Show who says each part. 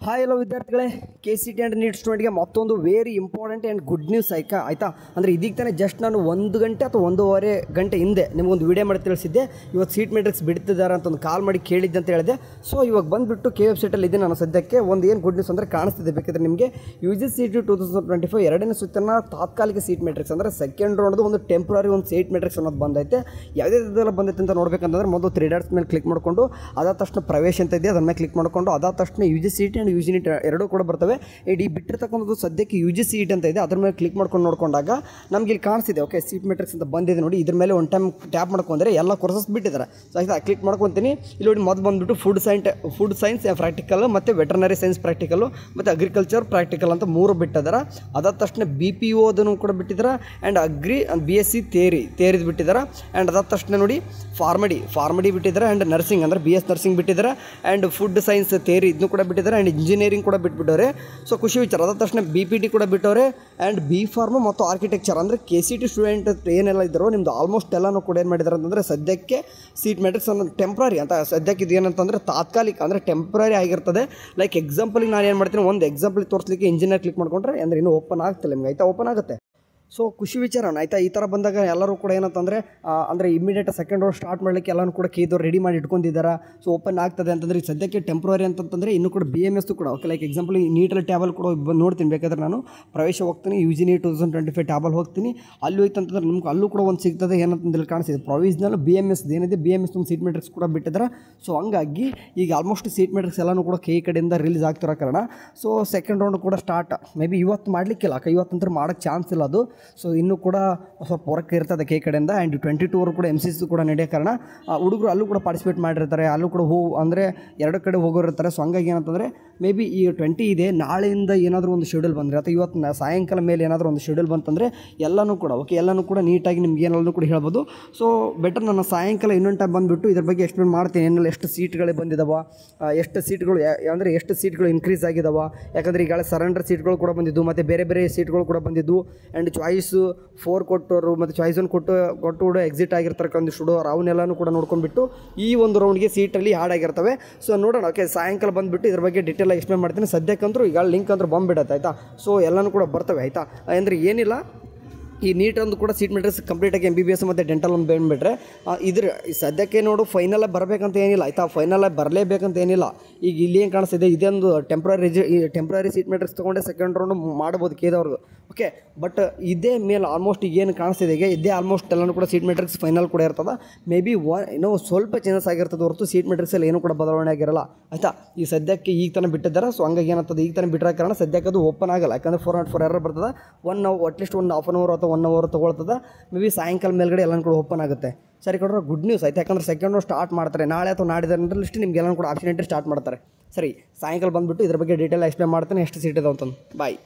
Speaker 1: Hi hello ವಿದ್ಯಾರ್ಥಿಗಳೇ, KCET and neat ಸ್ಟೂಡೆಂಟ್ಗೆ ಮತ್ತೊಂದು very important and good news ಆಯಿತಾ. ಅಂದರೆ ಇದೀಗ ತಾನೇ ಜಸ್ಟ್ ನಾನು 1 ಗಂಟೆ ಅಥವಾ 1.5 ಗಂಟೆ ಹಿಂದೆ ನಿಮಗೊಂದು ವಿಡಿಯೋ ಮಾಡಿ ತಿಳಿಸಿದ್ದೆ. ಇವತ್ತು ಸೀಟ್ ಮೆಟ್ರಿಕ್ಸ್ ಬಿಡ್ತಿದ್ದಾರೆ ಅಂತ ಒಂದು ಕಾಲ್ ಮಾಡಿ ಕೇಳಿದ್ದೆ ಅಂತ ಹೇಳಿದೆ. ಸೊ ಇವಾಗ ಬಂದುಬಿಟ್ಟು ಕೆ ವೆಬ್ಸೈಟಲ್ಲಿ ಇದೆ. ನಾನು ಸದ್ಯಕ್ಕೆ ಒಂದು ಏನು ಗುಡ್ ನ್ಯೂಸ್ ಅಂದರೆ ಕಾಣಿಸ್ತಿದೆ. ಬೇಕಾದರೆ ನಿಮಗೆ UGC 2025 ಎರಡನೇ ಸುತ್ತಿನ ತಾತ್ಕಾಲಿಕ ಸೀಟ್ ಮೆಟ್ರಿಕ್ಸ್ ಅಂದರೆ ಸೆಕೆಂಡ್ ರೌಂಡ್ದು ಒಂದು ಟೆಂಪ್ರರಿ ಒಂದು ಸೀಟ್ ಮೆಟ್ರಿಕ್ಸ್ ಅನ್ನೋದು ಬಂದೈತೆ. ಯಾವುದೆಲ್ಲ ಬಂದೈತೆ ಅಂತ ನೋಡಬೇಕಂತಂದ್ರೆ ಮೊದಲು 3 ಡಾಟ್ಸ್ ಮೇಲೆ ಕ್ಲಿಕ್ ಮಾಡಿಕೊಂಡು ಅದಾದ ತಕ್ಷಣ ಪ್ರವೇಶ ಅಂತ ಇದೆ, ಅದರ ಮೇಲೆ ಕ್ಲಿಕ್ ಮಾಡಿಕೊಂಡು ಅದಾದ ತಕ್ಷಣ UGC ಆ್ಯಂಡ್ UG ನೀಟ್ ಎರಡೂ ಕೂಡ ಬರ್ತವೆ. ಈ ಬಿಟ್ಟಿರ್ತಕ್ಕಂಥದ್ದು ಸದ್ಯಕ್ಕೆ UGC ಅಂತ ಇದೆ. ಅದ್ರ ಮೇಲೆ ಕ್ಲಿಕ್ ಮಾಡ್ಕೊಂಡು ನೋಡ್ಕೊಂಡಾಗ ನಮಗೆ ಇಲ್ಲಿ ಕಾಣಿಸ್ತಿದೆ. ಓಕೆ, ಸೀಟ್ ಮೆಟ್ರಿಕ್ಸ್ ಅಂತ ಬಂದಿದೆ ನೋಡಿ. ಇದ್ರ ಮೇಲೆ ಒಂದು ಟೈಮ್ ಟ್ಯಾಪ್ ಮಾಡ್ಕೊಂಡ್ರೆ ಎಲ್ಲ ಕೋರ್ಸಸ್ ಬಿಟ್ಟಿದ್ದಾರೆ. ಸೊ ಆಯ್ತಾ, ಕ್ಲಿಕ್ ಮಾಡ್ಕೊತೀನಿ. ಇಲ್ಲಿ ನೋಡಿ ಮೊದಲು ಬಂದುಬಿಟ್ಟು ಫುಡ್ ಸೈನ್ಸ್ ಪ್ರಾಕ್ಟಿಕಲ್ ಮತ್ತು ವೆಟರ್ನರಿ ಸೈನ್ಸ್ ಪ್ರಾಕ್ಟಿಕಲ್ ಮತ್ತು ಅಗ್ರಿಕಲ್ಚರ್ ಪ್ರಾಕ್ಟಿಕಲ್ ಅಂತ 3 ಬಿಟ್ಟಿದ್ದಾರೆ. ಅದಾದ ತಕ್ಷಣ BPO ಅದನ್ನು ಕೂಡ ಬಿಟ್ಟಿದ್ದಾರೆ. ಆ್ಯಂಡ್ BSc ಥಿಯರಿದು ಬಿಟ್ಟಿದ್ದಾರೆ. ಆ್ಯಂಡ್ ಅದಾದ ತಕ್ಷಣ ನೋಡಿ ಫಾರ್ಮಡಿ ಬಿಟ್ಟಿದ್ದಾರೆ. ಆ್ಯಂಡ್ ನರ್ಸಿಂಗ್ ಅಂದರೆ BS ನರ್ಸಿಂಗ್ ಬಿಟ್ಟಿದ್ದಾರೆ. ಆ್ಯಂಡ್ ಫುಡ್ ಸೈನ್ಸ್ ಥಿಯರಿ ಇದನ್ನು ಕೂಡ ಬಿಟ್ಟಿದ್ದಾರೆ. ಆ್ಯಂಡ್ ಇಂಜಿನಿಯರಿಂಗ್ ಕೂಡ ಬಿಟ್ಬಿಟ್ಟವ್ರೆ. ಸೊ ಖುಷಿ ವಿಚಾರ. ಅದಾದ ತಕ್ಷಣ BPT ಕೂಡ ಬಿಟ್ಟವ್ರೆ. ಆ್ಯಂಡ್ B.Pharm ಮತ್ತು ಆರ್ಕಿಟೆಕ್ಚರ್ ಅಂದರೆ KCET ಸ್ಟೂಡೆಂಟ್ ಏನೆಲ್ಲ ಇದ್ದಾರೋ ನಿಮ್ಮದು ಆಲ್ಮೋಸ್ಟ್ ಎಲ್ಲನೂ ಕೂಡ ಏನು ಮಾಡಿದ್ದಾರೆ ಅಂತಂದರೆ ಸದ್ಯಕ್ಕೆ ಸೀಟ್ ಮೆಟ್ರಿಕ್ಸ್ ಅನ್ನೋದು ಟೆಂಪ್ರರಿ ಅಂತ. ಸದ್ಯಕ್ಕೆ ಇದು ಏನಂತಂದರೆ ತಾತ್ಕಾಲಿಕ ಅಂದರೆ ಟೆಂಪ್ರರಿ ಆಗಿರ್ತದೆ. ಲೈಕ್ ಎಕ್ಸಾಂಪಲಿಗೆ ನಾನು ಏನು ಮಾಡ್ತೀನಿ, ಒಂದು ಎಕ್ಸಾಂಪಲಿಗೆ ತೋರಿಸಲಿಕ್ಕೆ ಇಂಜಿನಿಯರ್ ಕ್ಲಿಕ್ ಮಾಡ್ಕೊಂಡ್ರೆ ಅಂದರೆ ಇನ್ನೂ ಓಪನ್ ಆಗ್ತಿಲ್ಲ ನಿಮ್ಗೆ. ಆಯಿತಾ, ಓಪನ್ ಆಗುತ್ತೆ. ಸೊ ಖುಷಿ ವಿಚಾರನ ಆಯಿತಾ. ಈ ಥರ ಬಂದಾಗ ಎಲ್ಲರೂ ಕೂಡ ಏನಂತಂದರೆ ಅಂದರೆ ಇಮಿಡಿಯೇಟ್ ಸೆಕೆಂಡ್ ರೌಂಡ್ ಸ್ಟಾರ್ಟ್ ಮಾಡಲಿಕ್ಕೆ ಎಲ್ಲರೂ ಕೂಡ ಕೇದವ್ರು ರೆಡಿ ಮಾಡಿ ಇಟ್ಕೊಂಡಿದ್ದಾರೆ. ಸೊ ಓಪನ್ ಆಗ್ತದೆ ಅಂತಂದರೆ ಸದ್ಯಕ್ಕೆ ಟೆಂಪ್ರರಿ ಅಂತಂದರೆ ಇನ್ನೂ ಕೂಡ BMS ಕೂಡ ಓಕೆ. ಲೈಕ್ ಎಕ್ಸಾಂಪಲ್ ನೀಟಲ್ಲಿ ಟ್ಯಾಬಲ್ ಕೂಡ ಬಂದು ನೋಡ್ತೀನಿ. ಬೇಕಾದ್ರೆ ನಾನು ಪ್ರವೇಶ ಹೋಗ್ತೀನಿ, UG ನೀಟ್ 2025 ಟ್ಯಾಬಲ್ ಹೋಗ್ತೀನಿ. ಅಲ್ಲಿ ಹೋಯ್ತಂತಂದ್ರೆ ನಿಮ್ಗೆ ಅಲ್ಲೂ ಕೂಡ ಒಂದು ಸಿಗ್ತದೆ. ಏನಂತಂದ್ರೆ ಕಾಣಿಸ್ತಿದೆ ಪ್ರೊವಿಷನಲ್ BMS ಏನಿದೆ, BMS ಒಂದು ಸೀಟ್ ಮೆಟ್ರಿಕ್ಸ್ ಕೂಡ ಬಿಟ್ಟಿದ್ದಾರೆ. ಸೊ ಹಂಗಾಗಿ ಈಗ ಆಲ್ಮೋಸ್ಟ್ ಸೀಟ್ ಮೆಟ್ರಿಕ್ಸ್ ಎಲ್ಲನೂ ಕೂಡ KE ಕಡೆಯಿಂದ ರಿಲೀಸ್ ಆಗ್ತಿರೋ ಕಾರಣ ಸೊ ಸೆಕೆಂಡ್ ರೌಂಡ್ ಕೂಡ ಸ್ಟಾರ್ಟ್ ಮೇ ಬಿ ಇವತ್ತು ಮಾಡಲಿಕ್ಕಿಲ್ಲ. ಇವತ್ತಂದ್ರೆ ಮಾಡೋಕ್ಕೆ ಚಾನ್ಸ್ ಇಲ್ಲ ಅದು. ಸೊ ಇನ್ನೂ ಕೂಡ ಸ್ವಲ್ಪ ಹೊರಕ್ಕೆ ಇರ್ತದೆ KE ಕಡೆಯಿಂದ. ಆ್ಯಂಡ್ 22 ಕೂಡ MCC ಕೂಡ ನಡೆಯೋ ಕಾರಣ ಹುಡುಗರು ಅಲ್ಲೂ ಕೂಡ ಪಾರ್ಟಿಸಿಪೇಟ್ ಮಾಡಿರ್ತಾರೆ. ಅಲ್ಲೂ ಕೂಡ ಅಂದರೆ 2 ಕಡೆ ಹೋಗೋರಿರ್ತಾರೆ. ಸೊ ಹಂಗಾಗಿ ಏನಂತಂದರೆ ಮೇ ಬಿ ಈ 20 ಇದೆ, ನಾಳೆಯಿಂದ ಏನಾದರೂ ಒಂದು ಶೆಡ್ಯೂಲ್ ಬಂದರೆ ಅಥವಾ ಇವತ್ತು ಸಾಯಂಕಾಲ ಮೇಲೆ ಏನಾದರೂ ಒಂದು ಶೆಡ್ಯೂಲ್ ಬಂತಂದರೆ ಎಲ್ಲನೂ ಕೂಡ ಓಕೆ, ಎಲ್ಲನೂ ಕೂಡ ನೀಟಾಗಿ ನಿಮ್ಗೆ ಏನೆಲ್ಲನೂ ಕೂಡ ಹೇಳ್ಬೋದು. ಸೊ ಬೆಟರ್ ನಾನು ಸಾಯಂಕಾಲ ಇನ್ನೊಂದು ಟೈಮ್ ಬಂದುಬಿಟ್ಟು ಇದ್ರ ಬಗ್ಗೆ ಎಕ್ಸ್ಪ್ಲೇನ್ ಮಾಡ್ತೀನಿ. ಏನೆಲ್ಲ ಎಷ್ಟು ಸೀಟ್ಗಳೇ ಬಂದಿದ್ದಾವ, ಎಷ್ಟು ಸೀಟ್ಗಳು ಅಂದರೆ ಎಷ್ಟು ಸೀಟ್ಗಳು ಇನ್ಕ್ರೀಸ್ ಆಗಿದ್ದಾವೆ. ಯಾಕಂದರೆ ಈಗಾಗಲೇ ಸರೆಂಡರ್ ಸೀಟ್ಗಳು ಕೂಡ ಬಂದಿದ್ದು ಮತ್ತು ಬೇರೆ ಸೀಟ್ಗಳು ಕೂಡ ಬಂದಿದ್ದು. ಆ್ಯಂಡ್ ಚಾಯ್ಸು 4 ಕೊಟ್ಟವರು ಮತ್ತು ಚಾಯ್ಸ್ 1 ಕೊಟ್ಟು ಕೂಡ ಎಕ್ಸಿಟ್ ಆಗಿರ್ತಕ್ಕಂಥ ಸ್ಟುಡೋರು ಅವನ್ನೆಲ್ಲನೂ ಕೂಡ ನೋಡ್ಕೊಂಡ್ಬಿಟ್ಟು ಈ ಒಂದು ರೌಂಡ್ಗೆ ಸೀಟಲ್ಲಿ ಆ್ಯಡ್ ಆಗಿರ್ತವೆ. ಸೊ ನೋಡೋಣ ಓಕೆ, ಸಾಯಂಕಾಲ ಬಂದುಬಿಟ್ಟು ಇದ್ರ ಬಗ್ಗೆ ಡೀಟೇಲ್ ಎಕ್ಸ್ಪ್ಲೇನ್ ಮಾಡ್ತೀನಿ. ಸದ್ಯಕ್ಕಂತರೂ ಈಗ ಲಿಂಕ್ ಅಂದ್ರೆ ಬಂದ್ಬಿಡತ್ತೆ ಆಯಿತಾ. ಸೊ ಎಲ್ಲನೂ ಕೂಡ ಬರ್ತವೆ ಆಯಿತಾ. ಅಂದರೆ ಏನಿಲ್ಲ, ಈ ನೀಟ್ ಒಂದು ಕೂಡ ಸೀಟ್ ಮೆಟ್ರಿಕ್ಸ್ ಕಂಪ್ಲೀಟಾಗಿ MBBS ಮತ್ತು ಡೆಂಟಲ್ ಒಂದು ಬಂದುಬಿಟ್ರೆ ಇದ್ರ ಸದ್ಯಕ್ಕೆ ನೋಡು ಫೈನಲಾಗಿ ಬರಬೇಕಂತ ಏನಿಲ್ಲ ಆಯಿತಾ. ಫೈನಲಾಗಿ ಬರಲೇಬೇಕಂತ ಏನಿಲ್ಲ. ಈಗ ಇಲ್ಲಿ ಏನು ಕಾಣಿಸ್ತಿದೆ, ಇದೊಂದು ಟೆಂಪ್ರರಿ ಸೀಟ್ ಮೆಟ್ರಿಕ್ಸ್ ತೊಗೊಂಡೆ ಸೆಕೆಂಡ್ ರೌಂಡ್ ಮಾಡ್ಬೋದು ಕೇದವ್ರದ್ದು ಓಕೆ. ಬಟ್ ಇದೇ ಮೇಲೆ ಆಲ್ಮೋಸ್ಟ್ ಈಗ ಏನು ಕಾಣಿಸ್ತಿದೆ ಈಗ ಇದೇ ಆಲ್ಮೋಸ್ಟ್ ಎಲ್ಲನೂ ಕೂಡ ಸೀಟ್ ಮೆಟ್ರಿಕ್ಸ್ ಫೈನಲ್ ಕೂಡ ಇರ್ತದೆ. ಮೇ ಬಿ ಇನ್ನೂ ಸ್ವಲ್ಪ ಚೇಂಜಸ್ ಆಗಿರ್ತದೆ ಹೊರತು ಸೀಟ್ ಮೆಟ್ರಿಕ್ಸಲ್ಲಿ ಏನೂ ಕೂಡ ಬದಲಾವಣೆ ಆಗಿರಲ್ಲ ಆಯಿತಾ. ಈ ಸದ್ಯಕ್ಕೆ ಈಗ ತಾನೇ ಬಿಟ್ಟಿದ್ದಾರೆ. ಸೊ ಹಂಗಾಗಿ ಏನಾಗ್ತದೆ, ಈಗ ತಾನೇ ಬಿಟ್ಟಿರೋ ಕಾರಣ ಸದ್ಯಕ್ಕೆ ಅದು ಓಪನ್ ಆಗಲ್ಲ. ಯಾಕಂದರೆ 404 ಎರರ್ ಬರ್ತದೆ. 1 hour ಅಟ್ಲೀಸ್ಟ್ ಒಂದು ಹಾಫ್ ಆನ್ ಅವರ್ ಅಥವಾ 1 hour ತೊಗೊಳ್ತದೆ. ಮೇ ಬಿ ಸಾಯಂಕಾಲ ಮೇಲ್ಗಡೆ ಎಲ್ಲನೂ ಕೂಡ ಓಪನ್ ಆಗುತ್ತೆ. ಸರಿ ಕೊಡ್ರೆ ಗುಡ್ ನ್ಯೂಸ್ ಆಯ್ತು. ಯಾಕಂದರೆ ಸೆಕೆಂಡ್ ರೌಂಡ್ ಸ್ಟಾರ್ಟ್ ಮಾಡ್ತಾರೆ ನಾಳೆ ಅಥವಾ ನಾಡಿದ್ದು ಲಿಸ್ಟ್ ನಿಮ್ಗೆ ಎಲ್ಲನೂ ಕೂಡ ಆಪ್ಷನ್ ಎಂಟ್ರಿ ಸ್ಟಾರ್ಟ್ ಮಾಡ್ತಾರೆ. ಸರಿ, ಸಾಯಂಕಾಲ ಬಂದುಬಿಟ್ಟು ಇದ್ರ ಬಗ್ಗೆ ಡೀಟೇಲ್ ಎಕ್ಸ್ಪ್ಲೇನ್ ಮಾಡ್ತೀನಿ ಎಷ್ಟು ಸೀಟ್ ಇದಾವೆ ಅಂತಂದು. ಬಾಯ್.